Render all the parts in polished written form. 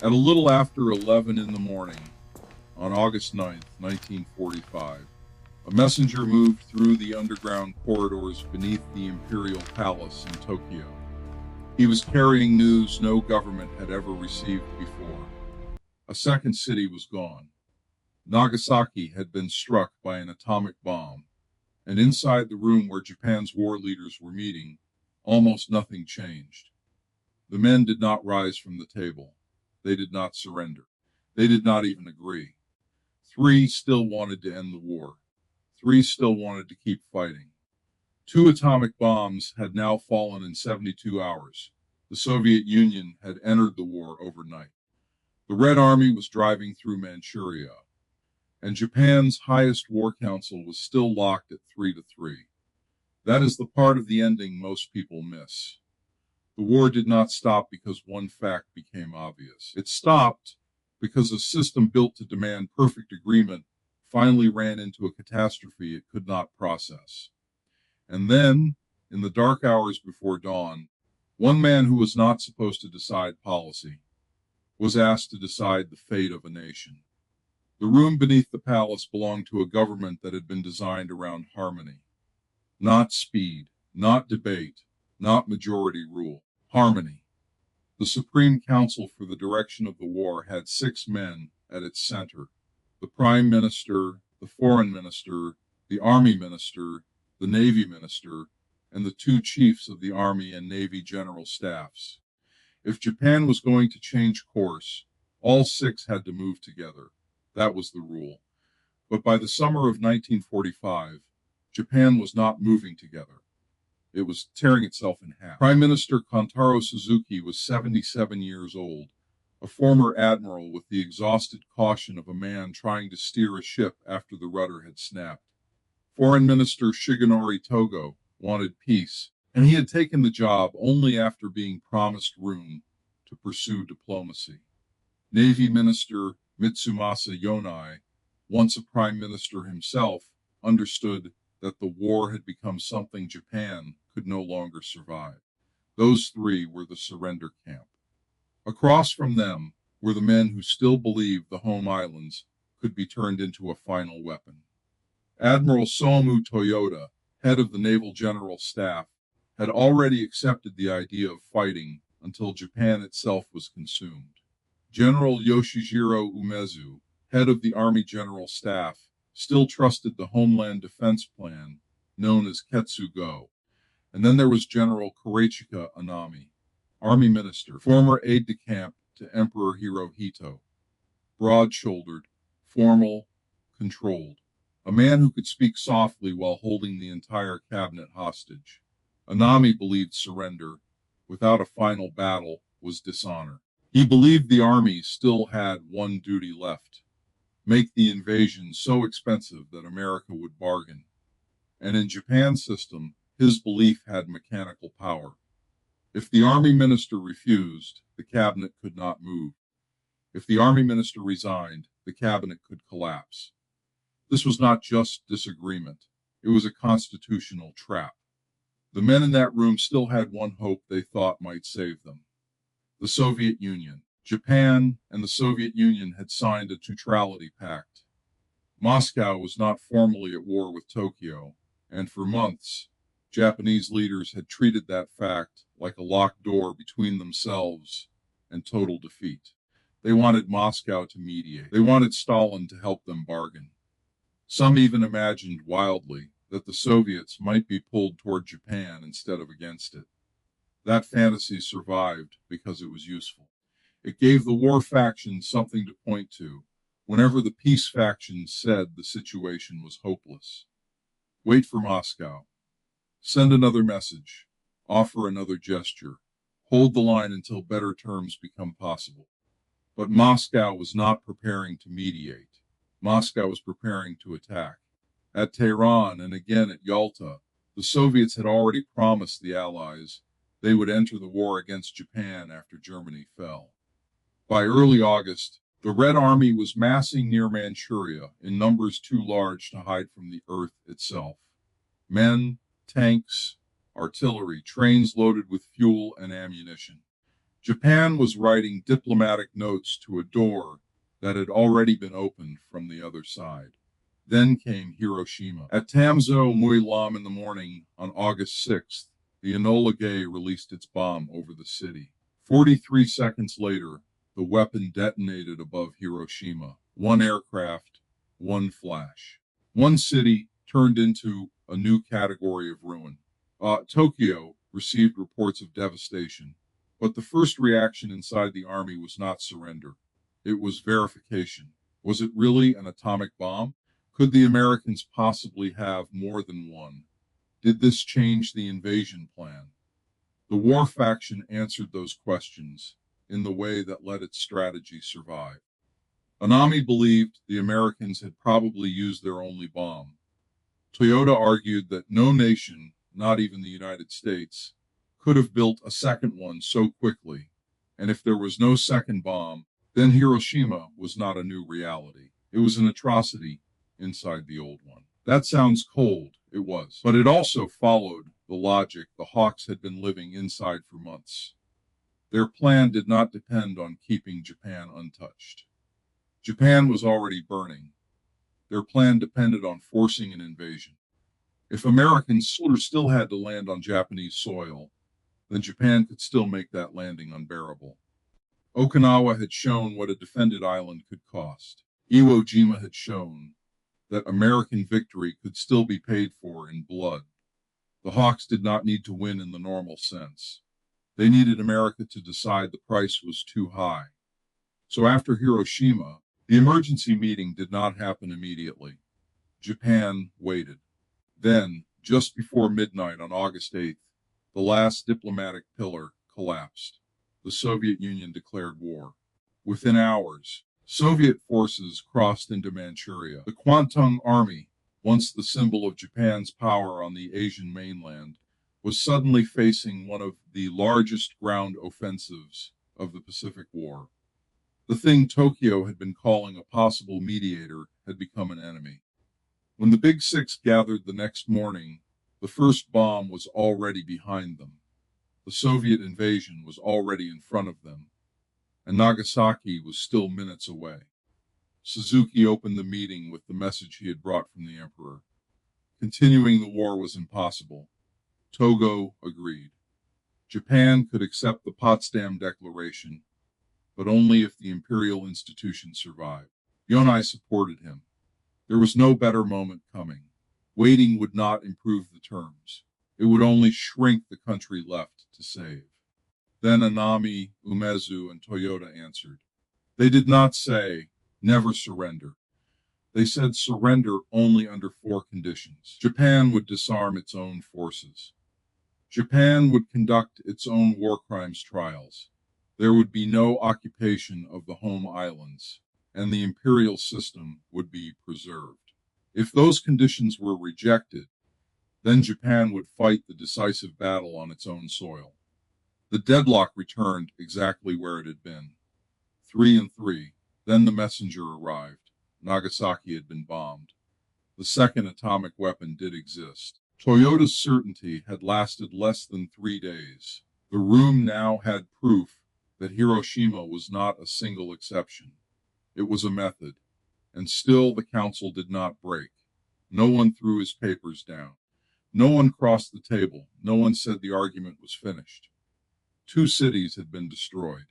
At a little after 11 in the morning, on August 9th, 1945, a messenger moved through the underground corridors beneath the Imperial Palace in Tokyo. He was carrying news no government had ever received before. A second city was gone. Nagasaki had been struck by an atomic bomb, and inside the room where Japan's war leaders were meeting, almost nothing changed. The men did not rise from the table. They did not surrender. They did not even agree. Three still wanted to end the war. Three still wanted to keep fighting. Two atomic bombs had now fallen in 72 hours. The Soviet Union had entered the war overnight. The Red Army was driving through Manchuria, and Japan's highest war council was still locked at 3-3. That is the part of the ending most people miss. The war did not stop because one fact became obvious. It stopped because a system built to demand perfect agreement finally ran into a catastrophe it could not process. And then, in the dark hours before dawn, one man who was not supposed to decide policy was asked to decide the fate of a nation. The room beneath the palace belonged to a government that had been designed around harmony. Not speed, not debate, not majority rule. Harmony. The Supreme Council for the Direction of the War had 6 men at its center: the Prime Minister, the Foreign Minister, the Army Minister, the Navy Minister, and the 2 chiefs of the Army and Navy General Staffs. If Japan was going to change course, all 6 had to move together. That was the rule. But by the summer of 1945, Japan was not moving together. It was tearing itself in half. Prime Minister Kantaro Suzuki was 77 years old, a former admiral with the exhausted caution of a man trying to steer a ship after the rudder had snapped. Foreign Minister Shigenori Togo wanted peace, and he had taken the job only after being promised room to pursue diplomacy. Navy Minister Mitsumasa Yonai, once a prime minister himself, understood that the war had become something Japan could no longer survive. Those 3 were the surrender camp. Across from them were the men who still believed the home islands could be turned into a final weapon. Admiral Somu Toyota, head of the Naval General Staff, had already accepted the idea of fighting until Japan itself was consumed. General Yoshijiro Umezu, head of the Army General Staff, still trusted the Homeland Defense Plan, known as Ketsugo. And then there was General Korechika Anami, Army Minister, former aide-de-camp to Emperor Hirohito, broad-shouldered, formal, controlled, a man who could speak softly while holding the entire cabinet hostage. Anami believed surrender, without a final battle, was dishonor. He believed the army still had one duty left: make the invasion so expensive that America would bargain. And in Japan's system, his belief had mechanical power. If the army minister refused, the cabinet could not move. If the army minister resigned, the cabinet could collapse. This was not just disagreement. It was a constitutional trap. The men in that room still had one hope they thought might save them: the Soviet Union. Japan and the Soviet Union had signed a neutrality pact. Moscow was not formally at war with Tokyo, and for months, Japanese leaders had treated that fact like a locked door between themselves and total defeat. They wanted Moscow to mediate. They wanted Stalin to help them bargain. Some even imagined wildly that the Soviets might be pulled toward Japan instead of against it. That fantasy survived because it was useful. It gave the war factions something to point to whenever the peace factions said the situation was hopeless. Wait for Moscow. Send another message. Offer another gesture. Hold the line until better terms become possible. But Moscow was not preparing to mediate. Moscow was preparing to attack. At Tehran and again at Yalta, the Soviets had already promised the Allies they would enter the war against Japan after Germany fell. By early August, the Red Army was massing near Manchuria in numbers too large to hide from the earth itself. Men, tanks, artillery, trains loaded with fuel and ammunition. Japan was writing diplomatic notes to a door that had already been opened from the other side. Then came Hiroshima. At Tamzo Muy Lam in the morning on August 6th, the Enola Gay released its bomb over the city. 43 seconds later, the weapon detonated above Hiroshima. One aircraft, one flash. One city turned into a new category of ruin. Tokyo received reports of devastation, but the first reaction inside the army was not surrender. It was verification. Was it really an atomic bomb? Could the Americans possibly have more than one? Did this change the invasion plan? The war faction answered those questions in the way that let its strategy survive. Anami believed the Americans had probably used their only bomb. Toyota argued that no nation, not even the United States, could have built a second one so quickly, and if there was no second bomb, then Hiroshima was not a new reality. It was an atrocity inside the old one. That sounds cold, it was, but it also followed the logic the Hawks had been living inside for months. Their plan did not depend on keeping Japan untouched. Japan was already burning. Their plan depended on forcing an invasion. If American soldiers still had to land on Japanese soil, then Japan could still make that landing unbearable. Okinawa had shown what a defended island could cost. Iwo Jima had shown that American victory could still be paid for in blood. The Hawks did not need to win in the normal sense. They needed America to decide the price was too high. So after Hiroshima, the emergency meeting did not happen immediately. Japan waited. Then, just before midnight on August 8th, the last diplomatic pillar collapsed. The Soviet Union declared war. Within hours, Soviet forces crossed into Manchuria. The Kwantung Army, once the symbol of Japan's power on the Asian mainland, was suddenly facing one of the largest ground offensives of the Pacific War. The thing Tokyo had been calling a possible mediator had become an enemy. When the Big Six gathered the next morning, the first bomb was already behind them. The Soviet invasion was already in front of them, and Nagasaki was still minutes away. Suzuki opened the meeting with the message he had brought from the Emperor. Continuing the war was impossible. Togo agreed. Japan could accept the Potsdam Declaration, but only if the imperial institution survived. Yonai supported him. There was no better moment coming. Waiting would not improve the terms. It would only shrink the country left to save. Then Anami, Umezu, and Toyota answered. They did not say, never surrender. They said surrender only under 4 conditions. Japan would disarm its own forces. Japan would conduct its own war crimes trials. There would be no occupation of the home islands, and the imperial system would be preserved. If those conditions were rejected, then Japan would fight the decisive battle on its own soil. The deadlock returned exactly where it had been. 3 and 3. Then the messenger arrived. Nagasaki had been bombed. The second atomic weapon did exist. Toyota's certainty had lasted less than 3 days. The room now had proof that Hiroshima was not a single exception. It was a method, and still the council did not break. No one threw his papers down. No one crossed the table. No one said the argument was finished. 2 cities had been destroyed.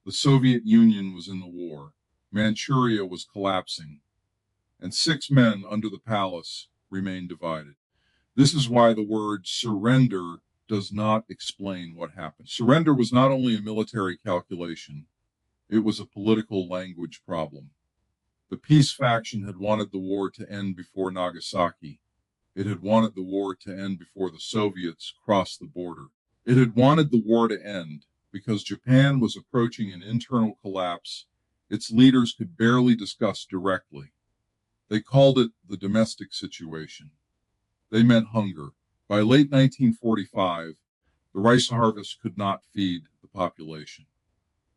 The Soviet Union was in the war. Manchuria was collapsing, and 6 men under the palace remained divided. This is why the word surrender does not explain what happened. Surrender was not only a military calculation, it was a political language problem. The peace faction had wanted the war to end before Nagasaki. It had wanted the war to end before the Soviets crossed the border. It had wanted the war to end because Japan was approaching an internal collapse its leaders could barely discuss directly. They called it the domestic situation. They meant hunger. By late 1945, the rice harvest could not feed the population.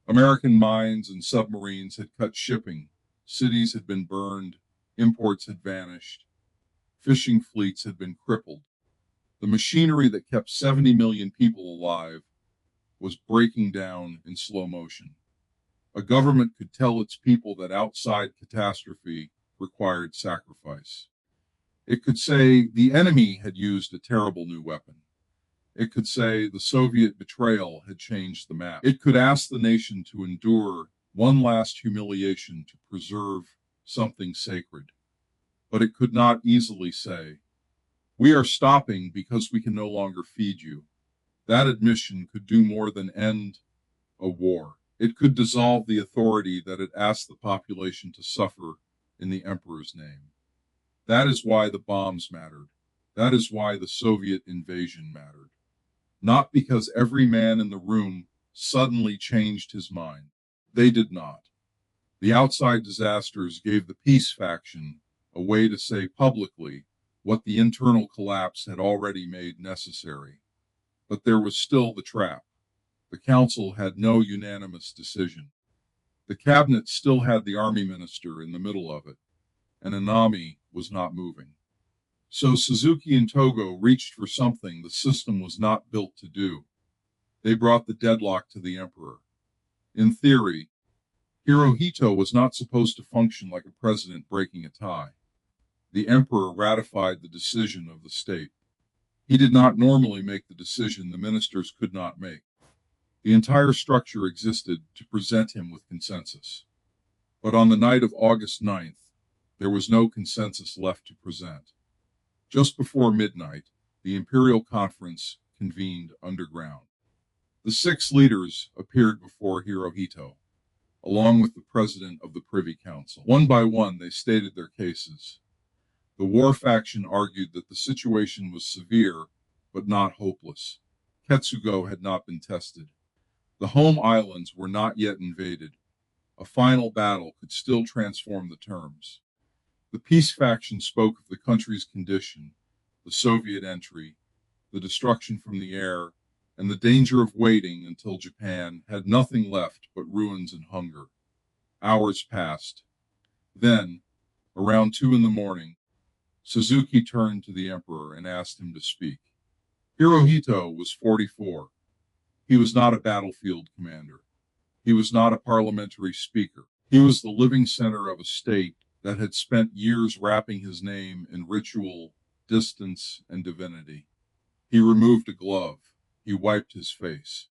American mines and submarines had cut shipping. Cities had been burned. Imports had vanished. Fishing fleets had been crippled. The machinery that kept 70 million people alive was breaking down in slow motion. A government could tell its people that outside catastrophe required sacrifice. It could say the enemy had used a terrible new weapon. It could say the Soviet betrayal had changed the map. It could ask the nation to endure one last humiliation to preserve something sacred. But it could not easily say, "We are stopping because we can no longer feed you." That admission could do more than end a war. It could dissolve the authority that had asked the population to suffer in the emperor's name. That is why the bombs mattered. That is why the Soviet invasion mattered. Not because every man in the room suddenly changed his mind. They did not. The outside disasters gave the peace faction a way to say publicly what the internal collapse had already made necessary. But there was still the trap. The council had no unanimous decision. The cabinet still had the army minister in the middle of it, and Anami was not moving. So Suzuki and Togo reached for something the system was not built to do. They brought the deadlock to the emperor. In theory, Hirohito was not supposed to function like a president breaking a tie. The emperor ratified the decision of the state. He did not normally make the decision the ministers could not make. The entire structure existed to present him with consensus. But on the night of August 9th, there was no consensus left to present. Just before midnight, the Imperial Conference convened underground. The 6 leaders appeared before Hirohito, along with the president of the Privy Council. One by one, they stated their cases. The war faction argued that the situation was severe, but not hopeless. Ketsugo had not been tested. The home islands were not yet invaded. A final battle could still transform the terms. The peace faction spoke of the country's condition, the Soviet entry, the destruction from the air, and the danger of waiting until Japan had nothing left but ruins and hunger. Hours passed. Then, around 2 in the morning, Suzuki turned to the emperor and asked him to speak. Hirohito was 44. He was not a battlefield commander. He was not a parliamentary speaker. He was the living center of a state that had spent years wrapping his name in ritual, distance, and divinity. He removed a glove. He wiped his face.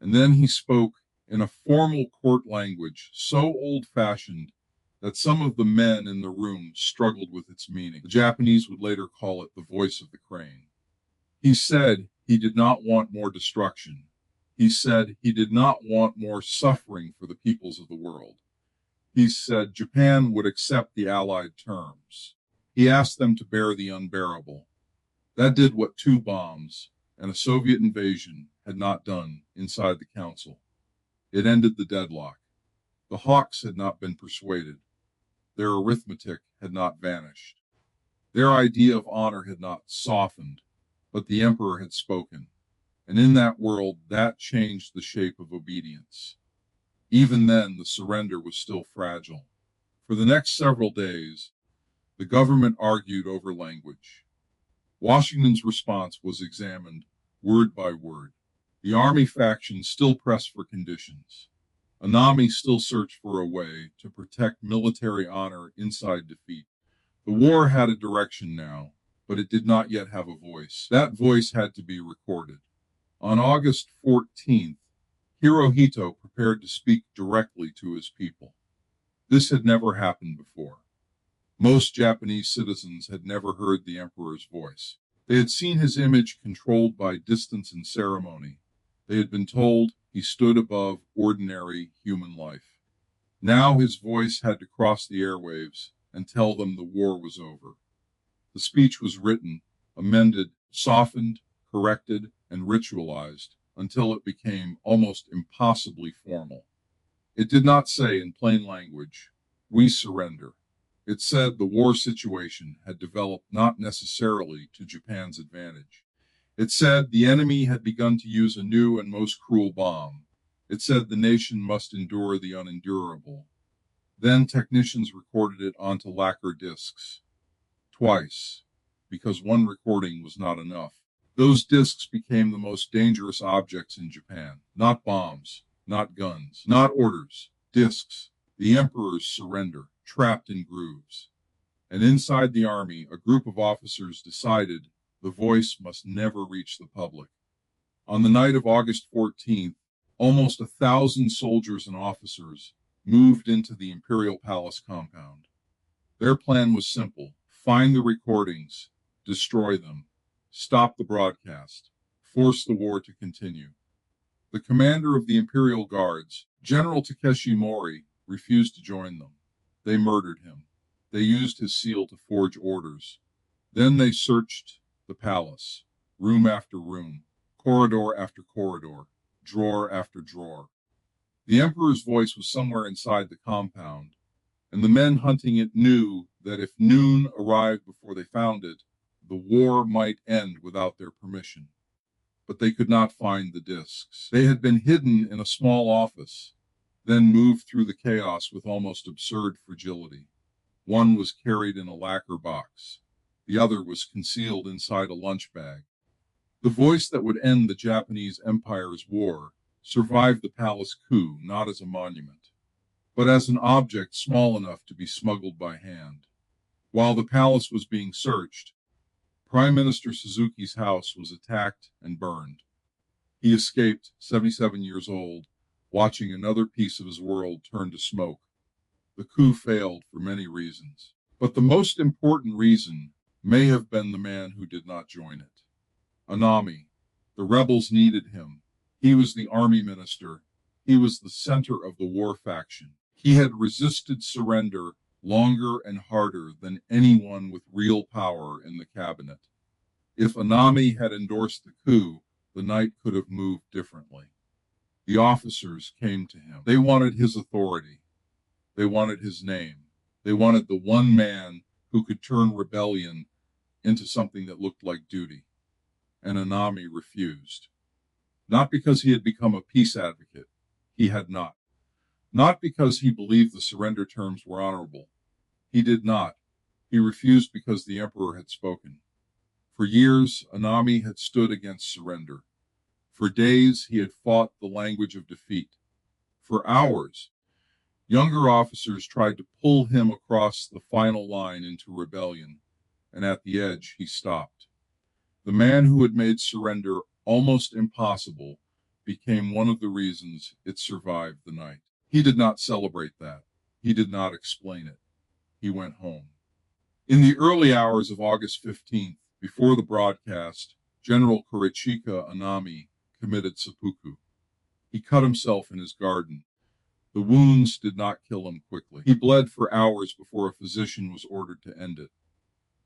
And then he spoke in a formal court language so old-fashioned that some of the men in the room struggled with its meaning. The Japanese would later call it the voice of the crane. He said he did not want more destruction. He said he did not want more suffering for the peoples of the world. He said Japan would accept the Allied terms. He asked them to bear the unbearable. That did what 2 bombs and a Soviet invasion had not done inside the council. It ended the deadlock. The hawks had not been persuaded. Their arithmetic had not vanished. Their idea of honor had not softened, but the emperor had spoken. And in that world, that changed the shape of obedience. Even then, the surrender was still fragile. For the next several days, the government argued over language. Washington's response was examined word by word. The army faction still pressed for conditions. Anami still searched for a way to protect military honor inside defeat. The war had a direction now, but it did not yet have a voice. That voice had to be recorded. On August 14th, Hirohito prepared to speak directly to his people. This had never happened before. Most Japanese citizens had never heard the emperor's voice. They had seen his image controlled by distance and ceremony. They had been told he stood above ordinary human life. Now his voice had to cross the airwaves and tell them the war was over. The speech was written, amended, softened, corrected, and ritualized until it became almost impossibly formal. It did not say in plain language, "We surrender." It said the war situation had developed not necessarily to Japan's advantage. It said the enemy had begun to use a new and most cruel bomb. It said the nation must endure the unendurable. Then technicians recorded it onto lacquer discs. Twice, because one recording was not enough. Those discs became the most dangerous objects in Japan. Not bombs, not guns, not orders, discs. The emperor's surrender, trapped in grooves. And inside the army, a group of officers decided the voice must never reach the public. On the night of August 14th, almost 1,000 soldiers and officers moved into the Imperial Palace compound. Their plan was simple: find the recordings, destroy them, stop the broadcast, force the war to continue. The commander of the Imperial Guards, General Takeshi Mori, refused to join them. They murdered him. They used his seal to forge orders. Then they searched the palace, room after room, corridor after corridor, drawer after drawer. The emperor's voice was somewhere inside the compound, and the men hunting it knew that if noon arrived before they found it, the war might end without their permission. But they could not find the discs. They had been hidden in a small office, then moved through the chaos with almost absurd fragility. One was carried in a lacquer box. The other was concealed inside a lunch bag. The voice that would end the Japanese Empire's war survived the palace coup not as a monument, but as an object small enough to be smuggled by hand. While the palace was being searched, Prime Minister Suzuki's house was attacked and burned. He escaped, 77 years old, watching another piece of his world turn to smoke. The coup failed for many reasons, but the most important reason may have been the man who did not join it. Anami. The rebels needed him. He was the army minister. He was the center of the war faction. He had resisted surrender longer and harder than anyone with real power in the cabinet. If Anami had endorsed the coup, the night could have moved differently. The officers came to him. They wanted his authority. They wanted his name. They wanted the one man who could turn rebellion into something that looked like duty. And Anami refused. Not because he had become a peace advocate. He had not. Not because he believed the surrender terms were honorable. He did not. He refused because the emperor had spoken. For years, Anami had stood against surrender. For days, he had fought the language of defeat. For hours, younger officers tried to pull him across the final line into rebellion, and at the edge, he stopped. The man who had made surrender almost impossible became one of the reasons it survived the night. He did not celebrate that. He did not explain it. He went home. In the early hours of August 15th, before the broadcast, General Korechika Anami committed seppuku. He cut himself in his garden. The wounds did not kill him quickly. He bled for hours before a physician was ordered to end it.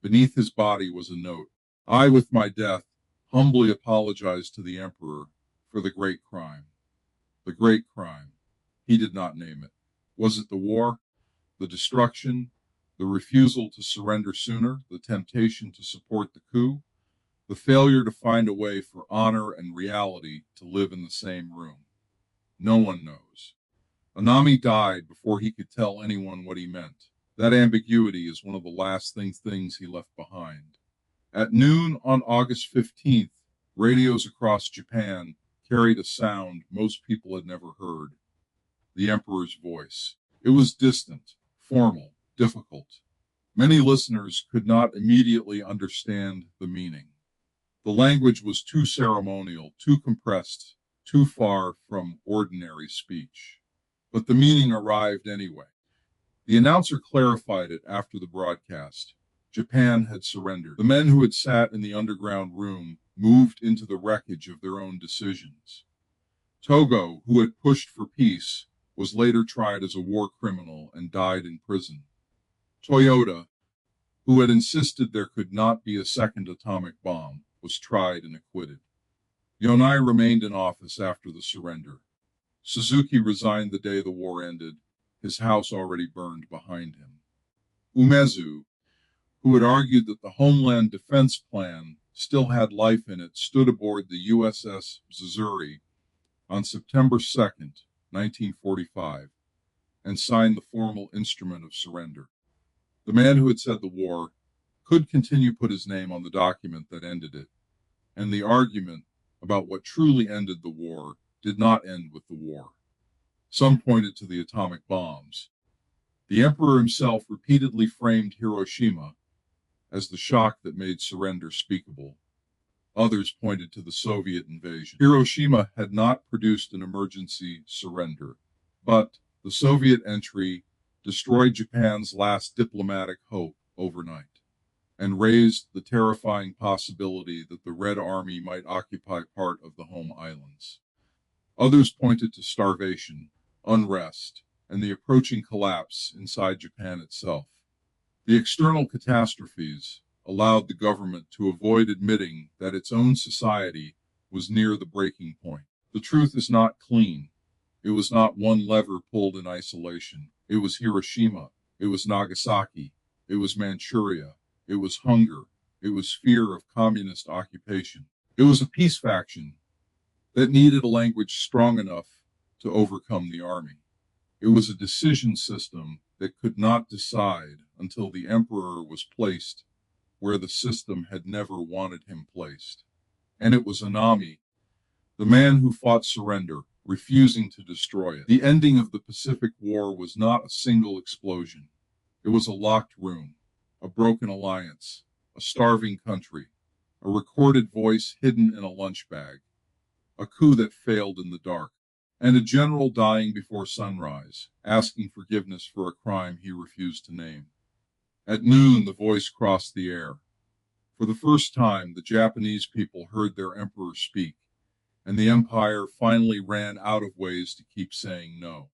Beneath his body was a note. I, with my death, humbly apologize to the emperor for the great crime. The great crime. He did not name it. Was it the war? The destruction? The refusal to surrender sooner? The temptation to support the coup? The failure to find a way for honor and reality to live in the same room? No one knows. Anami died before he could tell anyone what he meant. That ambiguity is one of the last things he left behind. At noon on August 15th, radios across Japan carried a sound most people had never heard. The emperor's voice. It was distant, formal, difficult. Many listeners could not immediately understand the meaning. The language was too ceremonial, too compressed, too far from ordinary speech. But the meaning arrived anyway. The announcer clarified it after the broadcast. Japan had surrendered. The men who had sat in the underground room moved into the wreckage of their own decisions. Togo, who had pushed for peace, was later tried as a war criminal and died in prison. Toyota, who had insisted there could not be a second atomic bomb, was tried and acquitted. Yonai remained in office after the surrender. Suzuki resigned the day the war ended, his house already burned behind him. Umezu, who had argued that the Homeland Defense Plan still had life in it, stood aboard the USS Missouri on September 2nd, 1945, and signed the formal instrument of surrender. The man who had said the war could continue to put his name on the document that ended it, and the argument about what truly ended the war did not end with the war. Some pointed to the atomic bombs. The emperor himself repeatedly framed Hiroshima as the shock that made surrender speakable. Others pointed to the Soviet invasion. Hiroshima had not produced an emergency surrender, but the Soviet entry destroyed Japan's last diplomatic hope overnight and raised the terrifying possibility that the Red Army might occupy part of the home islands. Others pointed to starvation, unrest, and the approaching collapse inside Japan itself. The external catastrophes allowed the government to avoid admitting that its own society was near the breaking point. The truth is not clean. It was not one lever pulled in isolation. It was Hiroshima. It was Nagasaki. It was Manchuria. It was hunger. It was fear of communist occupation. It was a peace faction that needed a language strong enough to overcome the army. It was a decision system that could not decide until the emperor was placed where the system had never wanted him placed. And it was Anami, the man who fought surrender, refusing to destroy it. The ending of the Pacific War was not a single explosion. It was a locked room, a broken alliance, a starving country, a recorded voice hidden in a lunch bag, a coup that failed in the dark, and a general dying before sunrise, asking forgiveness for a crime he refused to name. At noon, the voice crossed the air. For the first time, the Japanese people heard their emperor speak, and the empire finally ran out of ways to keep saying no.